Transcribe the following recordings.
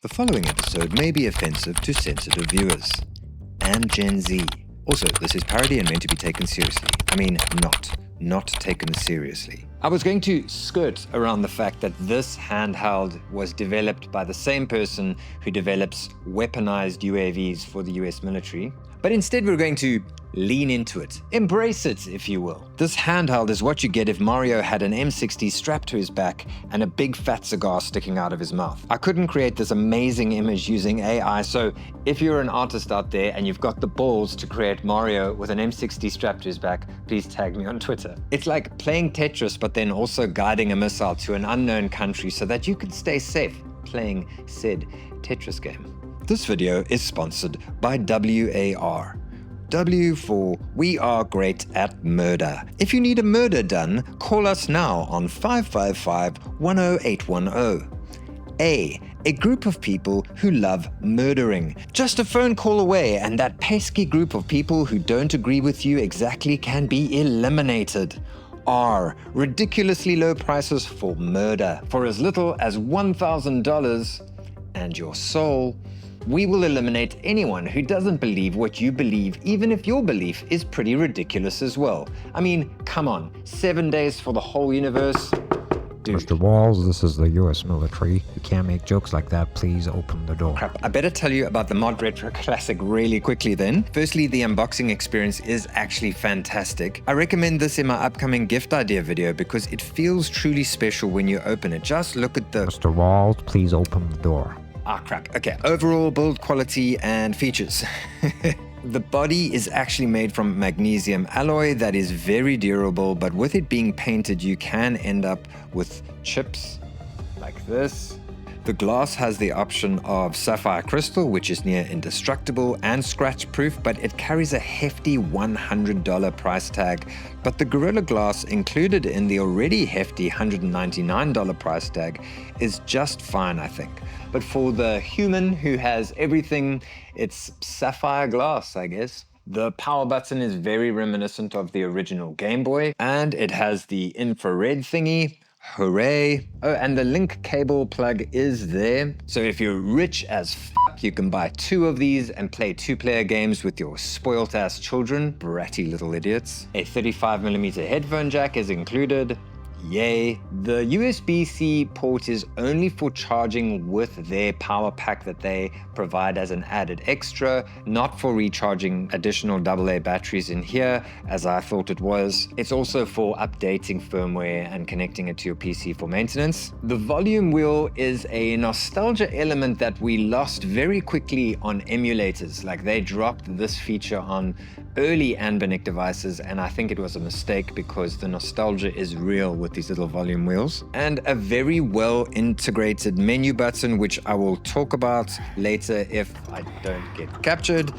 The following episode may be offensive to sensitive viewers and Gen Z. Also, this is parody and meant to be taken seriously. I mean, not taken seriously. I was going to skirt around the fact that this handheld was developed by the same person who develops weaponized UAVs for the US military, but instead we're going to lean into it. Embrace it, if you will. This handheld is what you get if Mario had an M60 strapped to his back and a big fat cigar sticking out of his mouth. I couldn't create this amazing image using AI, so if you're an artist out there and you've got the balls to create Mario with an M60 strapped to his back, please tag me on Twitter. It's like playing Tetris, but then also guiding a missile to an unknown country so that you can stay safe playing said Tetris game. This video is sponsored by WAR. W for We Are Great at Murder. If you need a murder done, call us now on 555-10810. A group of people who love murdering. Just a phone call away and that pesky group of people who don't agree with you exactly can be eliminated. R, ridiculously low prices for murder. For as little as $1,000 and your soul. We will eliminate anyone who doesn't believe what you believe, even if your belief is pretty ridiculous as well. I mean, come on, 7 days for the whole universe? Dude. Mr. Walls, this is the US military. You can't make jokes like that. Please open the door. Crap, I better tell you about the Modretro Classic really quickly then. Firstly, the unboxing experience is actually fantastic. I recommend this in my upcoming gift idea video because it feels truly special when you open it. Just look at the... Mr. Walls, please open the door. Ah, crap. Okay, overall build quality and features. The body is actually made from magnesium alloy that is very durable, but with it being painted, you can end up with chips like this. The glass has the option of sapphire crystal, which is near indestructible and scratch proof, but it carries a hefty $100 price tag. But the Gorilla Glass included in the already hefty $199 price tag is just fine, I think. But for the human who has everything, it's sapphire glass, I guess. The power button is very reminiscent of the original Game Boy, and it has the infrared thingy. Hooray. Oh, and the link cable plug is there. So if you're rich as fuck, you can buy 2 of these and play 2-player games with your spoilt ass children, bratty little idiots. A 35mm headphone jack is included. Yay. The USB-C port is only for charging with their power pack that they provide as an added extra, not for recharging additional AA batteries in here, as I thought it was. It's also for updating firmware and connecting it to your PC for maintenance. The volume wheel is a nostalgia element that we lost very quickly on emulators. Like, they dropped this feature on early Anbernic devices, and I think it was a mistake because the nostalgia is real with these little volume wheels. And a very well integrated menu button, which I will talk about later if I don't get captured.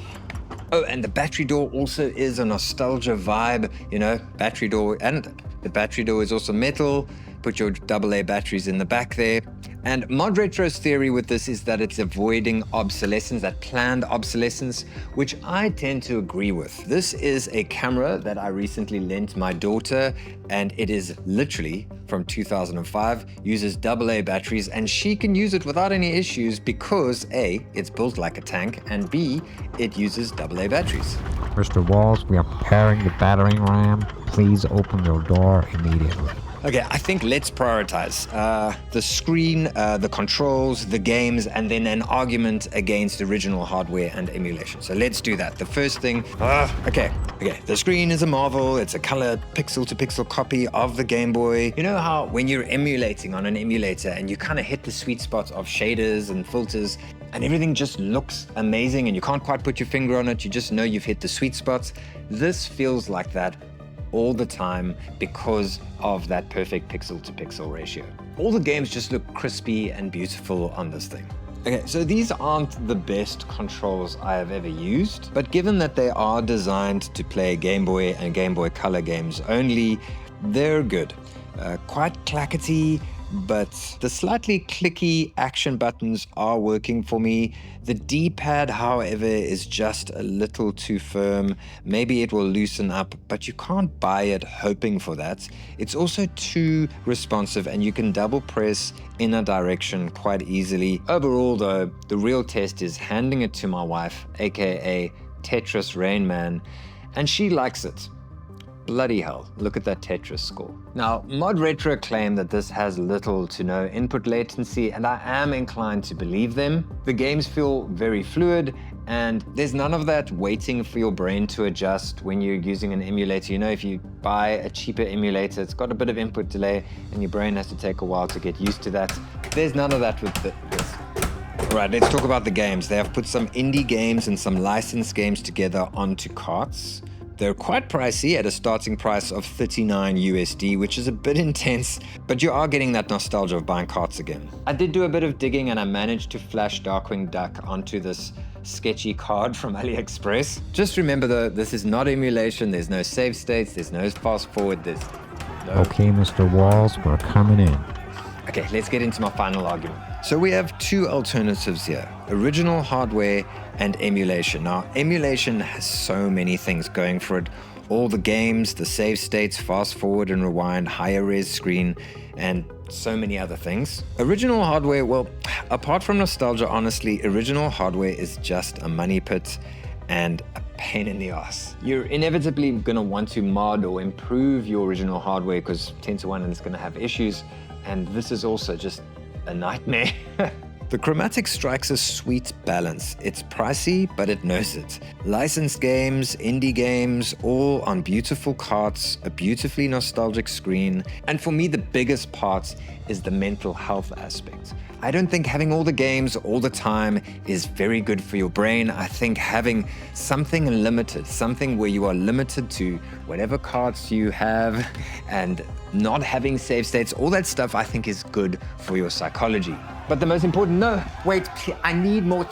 Oh, and the battery door also is a nostalgia vibe, you know, battery door, and the battery door is also metal. Put your AA batteries in the back there. And Modretro's theory with this is that it's avoiding obsolescence, that planned obsolescence, which I tend to agree with. This is a camera that I recently lent my daughter, and it is literally from 2005, uses AA batteries, and she can use it without any issues because A, it's built like a tank, and B, it uses AA batteries. Mr. Walls, we are preparing the battering ram. Please open your door immediately. Okay, I think let's prioritize the screen, the controls, the games, and then an argument against original hardware and emulation. So let's do that. The first thing, okay, the screen is a marvel. It's a color pixel-to-pixel copy of the Game Boy. You know how when you're emulating on an emulator and you kind of hit the sweet spot of shaders and filters, and everything just looks amazing and you can't quite put your finger on it, you just know you've hit the sweet spots. This feels like that all the time because of that perfect pixel to pixel ratio. All the games just look crispy and beautiful on this thing. Okay, so these aren't the best controls I have ever used, but given that they are designed to play Game Boy and Game Boy Color games only, they're good. Quite clackety, but the slightly clicky action buttons are working for me. The D-pad, however, is just a little too firm. Maybe it will loosen up, but you can't buy it hoping for that. It's also too responsive, and you can double press in a direction quite easily. Overall though, the real test is handing it to my wife, aka Tetris Rain Man, and she likes it. Bloody hell, look at that Tetris score. Now, Modretro claim that this has little to no input latency, and I am inclined to believe them. The games feel very fluid, and there's none of that waiting for your brain to adjust when you're using an emulator. You know, if you buy a cheaper emulator, it's got a bit of input delay, and your brain has to take a while to get used to that. There's none of that with this. All right, let's talk about the games. They have put some indie games and some licensed games together onto carts. They're quite pricey at a starting price of $39 USD, which is a bit intense, but you are getting that nostalgia of buying carts again. I did do a bit of digging and I managed to flash Darkwing Duck onto this sketchy card from AliExpress. Just remember though, this is not emulation, there's no save states, there's no fast forward, there's no... Okay, Mr. Walls, we're coming in. Okay, let's get into my final argument. So we have two alternatives here, original hardware and emulation. Now, emulation has so many things going for it. All the games, the save states, fast forward and rewind, higher res screen, and so many other things. Original hardware, well, apart from nostalgia, honestly, original hardware is just a money pit and a pain in the ass. You're inevitably gonna want to mod or improve your original hardware because 10 to 1 and it's gonna have issues. And this is also just a nightmare. The Chromatic strikes a sweet balance. It's pricey, but it knows it. Licensed games, indie games, all on beautiful carts, a beautifully nostalgic screen. And for me, the biggest part is the mental health aspect. I don't think having all the games all the time is very good for your brain. I think having something limited, something where you are limited to whatever cards you have and not having save states, all that stuff I think is good for your psychology. But the most important, no, wait, I need more.